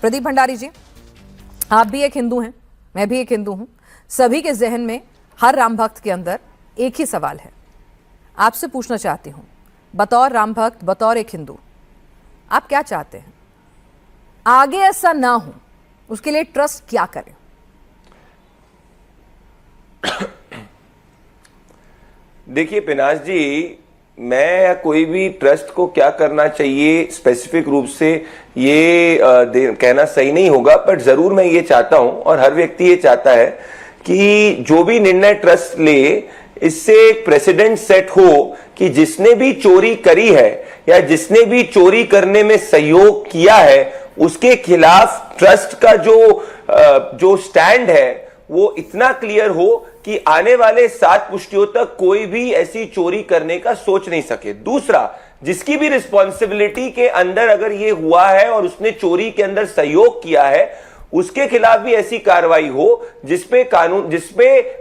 प्रदीप भंडारी जी, आप भी एक हिंदू हैं, मैं भी एक हिंदू हूं। सभी के जहन में, हर राम भक्त के अंदर एक ही सवाल है। आपसे पूछना चाहती हूं, बतौर राम भक्त, बतौर एक हिंदू, आप क्या चाहते हैं? आगे ऐसा ना हो उसके लिए ट्रस्ट क्या करें? देखिए पिनाश जी, मैं या कोई भी ट्रस्ट को क्या करना चाहिए स्पेसिफिक रूप से ये कहना सही नहीं होगा, पर जरूर मैं ये चाहता हूं और हर व्यक्ति ये चाहता है कि जो भी निर्णय ट्रस्ट ले इससे एक प्रेसिडेंट सेट हो कि जिसने भी चोरी करी है या जिसने भी चोरी करने में सहयोग किया है उसके खिलाफ ट्रस्ट का जो स्टैंड है वो इतना क्लियर हो कि आने वाले 7 पुष्टियों तक कोई भी ऐसी चोरी करने का सोच नहीं सके। दूसरा, जिसकी भी रिस्पॉन्सिबिलिटी के अंदर अगर ये हुआ है और उसने चोरी के अंदर सहयोग किया है उसके खिलाफ भी ऐसी कार्रवाई हो जिसपे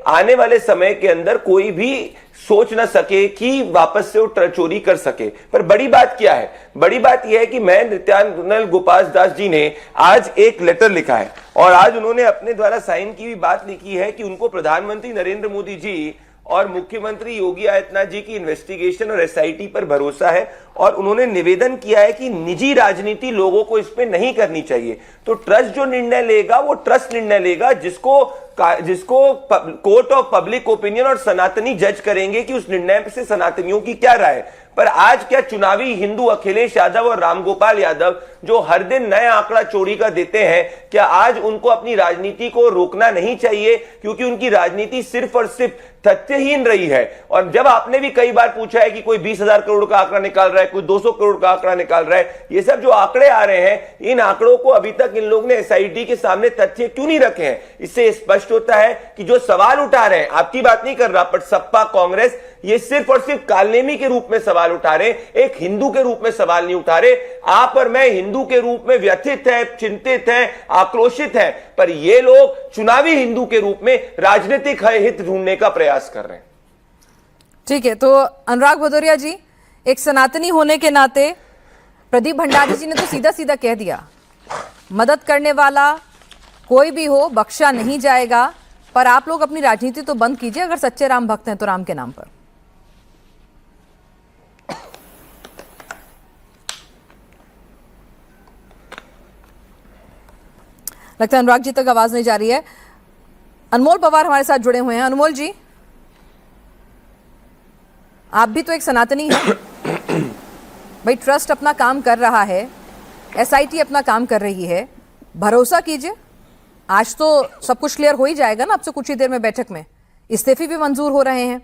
आने वाले समय के अंदर कोई भी सोच ना सके कि वापस से वो चोरी कर सके। पर बड़ी बात क्या है? बड़ी बात यह है कि मैं नित्यानंद गोपाल दास जी ने आज एक लेटर लिखा है और आज उन्होंने अपने द्वारा साइन की हुई बात लिखी है कि उनको प्रधानमंत्री नरेंद्र मोदी जी और मुख्यमंत्री योगी आदित्यनाथ जी की इन्वेस्टिगेशन और एसआईटी पर भरोसा है और उन्होंने निवेदन किया है कि निजी राजनीति लोगों को इस पे नहीं करनी चाहिए। तो ट्रस्ट जो निर्णय लेगा वो ट्रस्ट निर्णय लेगा जिसको कोर्ट ऑफ पब्लिक ओपिनियन और सनातनी जज करेंगे कि उस निर्णय से सनातनियों की क्या राय। पर आज क्या चुनावी हिंदू अखिलेश यादव और रामगोपाल यादव जो हर दिन नया आंकड़ा चोरी का देते हैं, क्या आज उनको अपनी राजनीति को रोकना नहीं चाहिए? क्योंकि उनकी राजनीति सिर्फ और सिर्फ तथ्यहीन रही है। और जब आपने भी कई बार पूछा है कि कोई 20,000 करोड़ का आंकड़ा निकाल रहा है, कोई 200 करोड़ का आंकड़ा निकाल रहा है, ये सब जो आंकड़े आ रहे हैं, इन आंकड़ों को अभी तक इन लोगों ने एसआईटी के सामने तथ्य क्यों नहीं रखे हैं? इससे स्पष्ट होता है कि जो सवाल उठा रहे हैं, आपकी बात नहीं कर रहा, पर सपा कांग्रेस ये सिर्फ और सिर्फ कालनेमी के रूप में सवाल उठा रहे, एक हिंदू के रूप में सवाल नहीं उठा रहे। आप और मैं हिंदू के रूप में व्यथित है, चिंतित है, आक्रोशित है, पर ये लोग चुनावी हिंदू के रूप में राजनीतिक हित ढूंढने का प्रयास कर रहे हैं। ठीक है, तो अनुराग भदौरिया जी, एक सनातनी होने के नाते प्रदीप भंडारी जी ने तो सीधा सीधा कह दिया, मदद करने वाला कोई भी हो बख्शा नहीं जाएगा। पर आप लोग अपनी राजनीति तो बंद कीजिए, अगर सच्चे राम भक्त हैं तो राम के नाम पर। लगता है अनुराग जी तक आवाज नहीं जा रही है। अनमोल पवार हमारे साथ जुड़े हुए हैं। अनमोल जी, आप भी तो एक सनातनी हैं भाई। ट्रस्ट अपना काम कर रहा है, एसआईटी अपना काम कर रही है, भरोसा कीजिए, आज तो सब कुछ क्लियर हो ही जाएगा ना। अब से कुछ ही देर में बैठक में इस्तीफे भी मंजूर हो रहे हैं।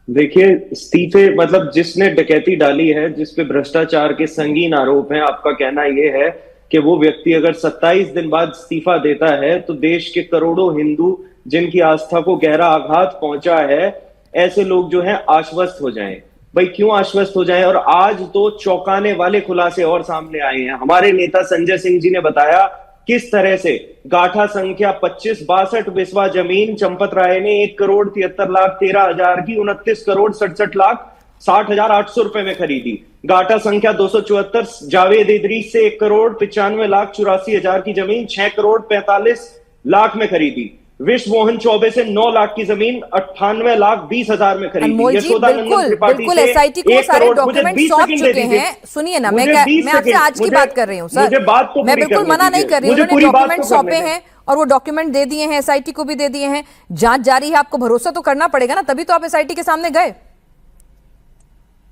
देखिए, इस्तीफे मतलब जिसने डकैती डाली है, जिसपे भ्रष्टाचार के संगीन आरोप हैं, आपका कहना यह है कि वो व्यक्ति अगर 27 दिन बाद इस्तीफा देता है तो देश के करोड़ों हिंदू जिनकी आस्था को गहरा आघात पहुंचा है, ऐसे लोग जो हैं आश्वस्त हो जाएं। भाई क्यों आश्वस्त हो जाएं? और आज तो चौंकाने वाले खुलासे और सामने आए हैं। हमारे नेता संजय सिंह जी ने बताया किस तरह से गाठा संख्या 2562 बिस्वा जमीन चंपत राय ने 1,73,13,000 की 29,67,67,800 रुपए में खरीदी। गाठा संख्या 274 जावेद इदरीस से 1,95,84,000 की जमीन 6,45,00,000 में खरीदी। विश्व मोहन चौबे से 9 लाख की जमीन 98,20,000 में खरीदी। यशोदानंदन त्रिपाठी से एसआईटी को सारे डॉक्यूमेंट सौंप चुके हैं। सुनिए ना, मैं आपसे आज की बात कर रही हूँ सर, मैं बिल्कुल मना नहीं कर रही हूँ। उन्होंने डॉक्यूमेंट सौंपे हैं और वो डॉक्यूमेंट दे दिए हैं, एसआईटी को भी दे दिए हैं, जांच जारी है। आपको भरोसा तो करना पड़ेगा ना, तभी तो आप एसआईटी के सामने गए।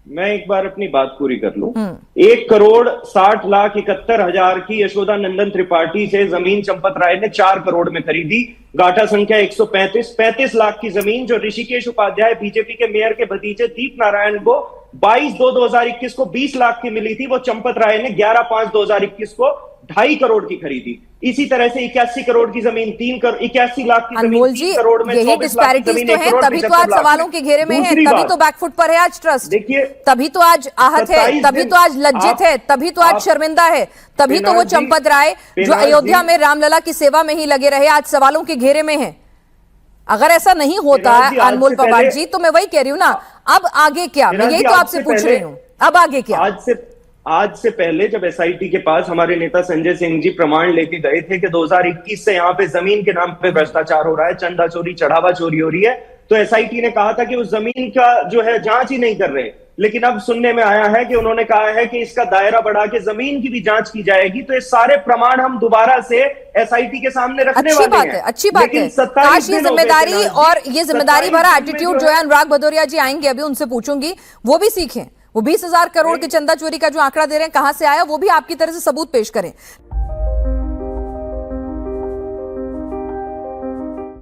मैं एक बार अपनी बात पूरी कर लूं। 1,60,71,000 की यशोदानंदन त्रिपाठी से जमीन चंपत राय ने 4 करोड़ में खरीदी। गाठा संख्या 135 लाख की जमीन जो ऋषिकेश उपाध्याय बीजेपी के मेयर के भतीजे दीप नारायण को 22/2/2021 को 20 लाख की मिली थी, वो चंपत राय ने 11/5/2021 को 2.5 करोड़ की खरीदी। इसी तरह से 81 करोड़ की जमीन 81 लाख की अनमोल जी, यही डिस्पैरिटीज तो है, तभी तो आज सवालों के घेरे में है, तभी तो बैकफुट पर है आज ट्रस्ट। देखिए, तभी तो आज आहत है, तभी तो आज लज्जित है, तभी तो आज शर्मिंदा है, तभी तो वो चंपत राय जो अयोध्या में रामलला की सेवा में ही लगे रहे आज सवालों के घेरे में है। अगर ऐसा नहीं होता है अनमोल पवार जी, तो मैं वही कह रही हूँ ना, अब आगे क्या? मैं यही तो आपसे पूछ रही हूँ, अब आगे क्या? आज से पहले जब एसआईटी के पास हमारे नेता संजय सिंह जी प्रमाण लेके गए थे कि 2021 से यहाँ पे जमीन के नाम पे भ्रष्टाचार हो रहा है, चंदा चोरी, चढ़ावा चोरी हो रही है, तो एसआईटी ने कहा था कि उस जमीन का जो है जांच ही नहीं कर रहे। लेकिन अब सुनने में आया है कि उन्होंने कहा है कि इसका दायरा बढ़ा के जमीन की भी जांच की जाएगी। तो ये सारे प्रमाण हम दोबारा से एसआईटी के सामने रखने अच्छी वाले बात हैं। है, अच्छी बात है। लेकिन 27 काश ये दिन हो गए जिम्मेदारी थे ना, और ये जिम्मेदारी 27 भरा दिन में एटीट्यूड जो जो है अनुराग भदौरिया जी आएंगे, अभी उनसे पूछूंगी, वो भी सीखें। वो 20,000 करोड़ के चंदा चोरी का जो आंकड़ा दे रहे हैं कहां से आया, वो भी आपकी तरह से सबूत पेश करें।